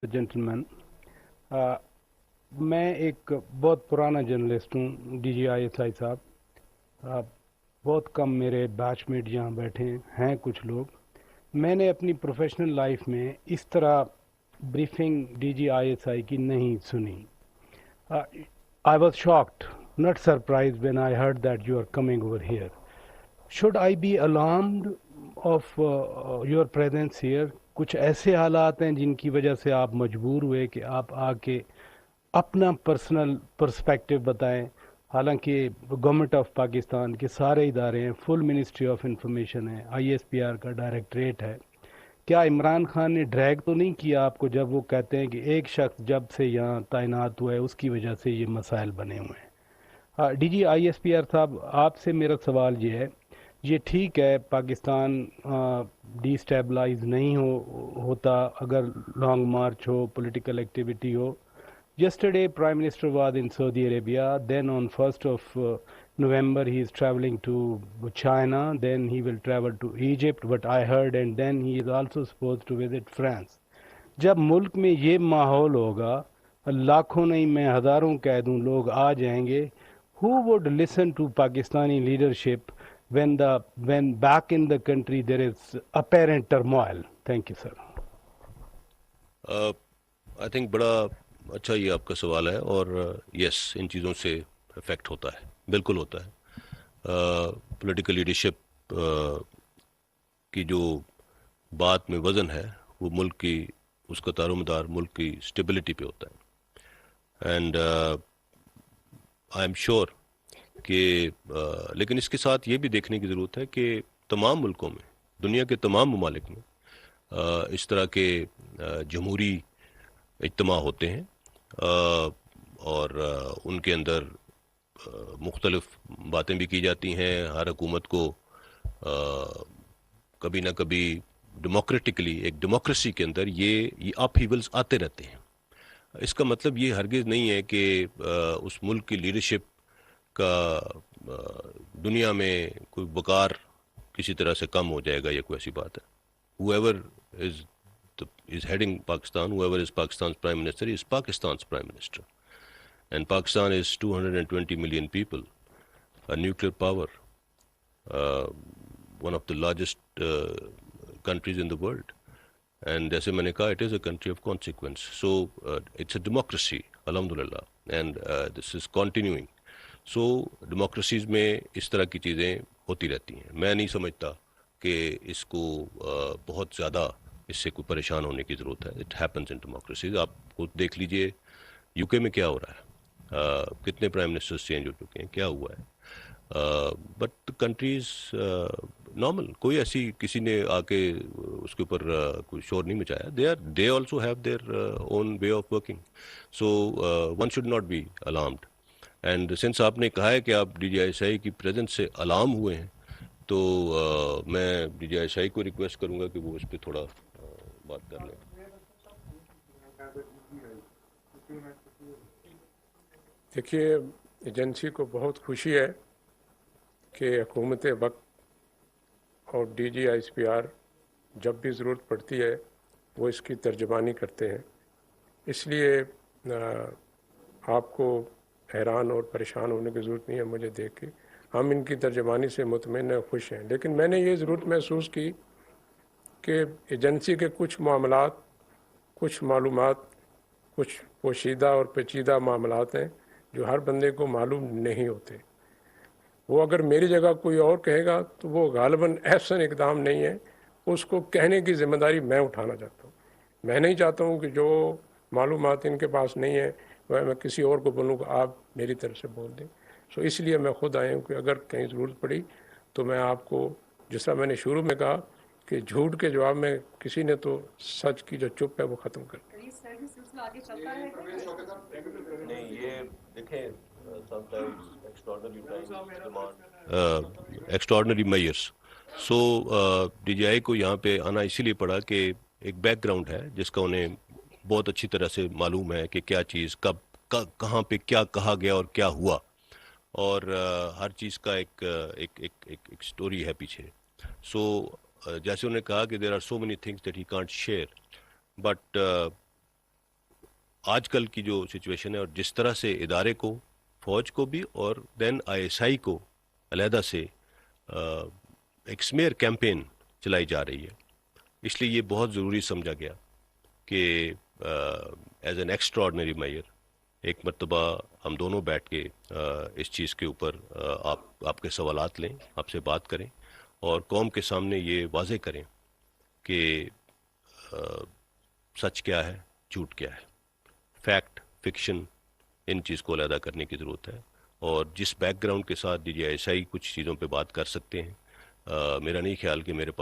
Gentleman, मैं एक बहुत पुराना जर्नलिस्ट हूँ DGISI साहब। आ, बहुत कम मेरे बैचमेट यहाँ बैठे हैं कुछ लोग। मैंने अपनी प्रोफेशनल लाइफ में इस तरह ब्रीफिंग DGISI की नहीं सुनी। I was shocked, not surprised when I heard that you are coming over here. Should I be alarmed of your presence here? कुछ ऐसे हालात हैं जिनकी वजह से आप मजबूर हुए कि आप आके अपना पर्सनल पर्सपेक्टिव बताएं। हालांकि गवर्नमेंट ऑफ पाकिस्तान के सारे इदारे हैं, फुल मिनिस्ट्री ऑफ इंफॉर्मेशन है, ISPR का डायरेक्टरेट है। क्या इमरान खान ने ड्रैग तो नहीं किया आपको जब वो कहते हैं कि एक शख्स जब से यहाँ तैनात हुआ है उसकी वजह से ये मसाइल बने हुए हैं? DGISPR साहब, आपसे मेरा सवाल ये है, ये ठीक है पाकिस्तान डिस्टेबलाइज नहीं होता अगर लॉन्ग मार्च हो, पॉलिटिकल एक्टिविटी हो। Yesterday, Prime Minister was in Saudi Arabia. Then on 1st of November, he is traveling to China. Then he will travel to Egypt, what I heard, and then he is also supposed to visit France. जब मुल्क में ये माहौल होगा, लाखों नहीं मैं हज़ारों कह दूं लोग आ जाएंगे, who would listen to Pakistani leadership when back in the country there is apparent turmoil? Thank you, sir. I think बड़ा अच्छा ये आपका सवाल है, और यस इन चीज़ों से इफेक्ट होता है, बिल्कुल होता है। पॉलिटिकल लीडरशिप की जो बात में वज़न है वो मुल्क की, उसका दारोमदार मुल्क की स्टेबिलिटी पे होता है। एंड आई एम श्योर कि लेकिन इसके साथ ये भी देखने की ज़रूरत है कि तमाम मुल्कों में, दुनिया के तमाम ममालिक में इस तरह के जमहूरी इज्तिमा होते हैं, और उनके अंदर मुख्तलिफ बातें भी की जाती हैं। हर हुकूमत को कभी ना कभी डेमोक्रेटिकली, एक डेमोक्रेसी के अंदर ये अपहीवल्स आते रहते हैं। इसका मतलब ये हरगिज़ नहीं है कि उस मुल्क की लीडरशिप का दुनिया में कोई वक़ार किसी तरह से कम हो जाएगा, या कोई ऐसी बात है। whoever is heading Pakistan, whoever is Pakistan's Prime Minister, is Pakistan's Prime Minister. And Pakistan is 220 million people, a nuclear power, one of the largest countries in the world. And jaise maine kaha, it is a country of consequence. So it's a democracy, alhamdulillah, and this is continuing. So democracies में इस तरह की चीज़ें होती रहती हैं। मैं नहीं समझता कि इसको बहुत ज़्यादा इससे कोई परेशान होने की ज़रूरत है। It happens in democracies. आप खुद देख लीजिए यूके में क्या हो रहा है, कितने प्राइम मिनिस्टर्स चेंज हो चुके हैं, क्या हुआ है। बट कंट्रीज नॉर्मल, कोई ऐसी किसी ने आके उसके ऊपर कोई शोर नहीं मचाया। They also have their own way of working, so one should not be alarmed. And since आपने कहा है कि आप DGISI की प्रेजेंस से अलार्म हुए हैं, तो मैं DGISI को रिक्वेस्ट करूंगा कि वो इस पर थोड़ा बात कर लें। देखिए, एजेंसी को बहुत खुशी है कि हुकूमत वक्त और DGISPR जब भी ज़रूरत पड़ती है वो इसकी तर्जमानी करते हैं। इसलिए आपको हैरान और परेशान होने की ज़रूरत नहीं है मुझे देख के। हम इनकी तर्जमानी से मुतमईन और खुश हैं। लेकिन मैंने ये ज़रूरत महसूस की कि एजेंसी के कुछ मामलात, कुछ मालूमात, कुछ पोशीदा और पेचीदा मामलात हैं जो हर बंदे को मालूम नहीं होते। वो अगर मेरी जगह कोई और कहेगा तो वो गालिबन ऐसा इकदाम नहीं है, उसको कहने की ज़िम्मेदारी मैं उठाना चाहता हूँ। मैं नहीं चाहता हूँ कि जो मालूमात इनके पास नहीं है वह मैं किसी और को बोलूँ कि आप मेरी तरफ से बोल दें। सो इसलिए मैं खुद आया हूँ कि अगर कहीं ज़रूरत पड़ी तो मैं आपको, जिस तरह मैंने शुरू में कहा कि झूठ के जवाब में किसी ने तो सच की जो चुप है वो ख़त्म कर दी। नहीं, ये देखें, एक्स्ट्राऑर्डिनरी मेजर्स। सो DGI को यहाँ पे आना इसीलिए पड़ा कि एक बैकग्राउंड है जिसका उन्हें बहुत अच्छी तरह से मालूम है कि क्या चीज़ कब कहाँ पे क्या कहा गया और क्या हुआ, और हर चीज़ का एक स्टोरी है पीछे। सो जैसे उन्होंने कहा कि there are so many things that he can't share, but آج کل کی جو سچویشن ہے اور جس طرح سے ادارے کو، فوج کو بھی اور دین ISI کو علیحدہ سے ایک سمیئر کیمپین چلائی جا رہی ہے، اس لیے یہ بہت ضروری سمجھا گیا کہ as an extraordinary mayor ایک مرتبہ ہم دونوں بیٹھ کے اس چیز کے اوپر آپ کے سوالات لیں، آپ سے بات کریں اور قوم کے سامنے یہ واضح کریں کہ سچ کیا ہے، جھوٹ کیا ہے، فیکٹ، فکشن، ان چیز کو علیحدہ کرنے کی ضرورت ہے۔ اور جس بیک گراؤنڈ کے ساتھ DGI کچھ چیزوں پہ بات کر سکتے ہیں، میرا نہیں خیال کہ میرے پاس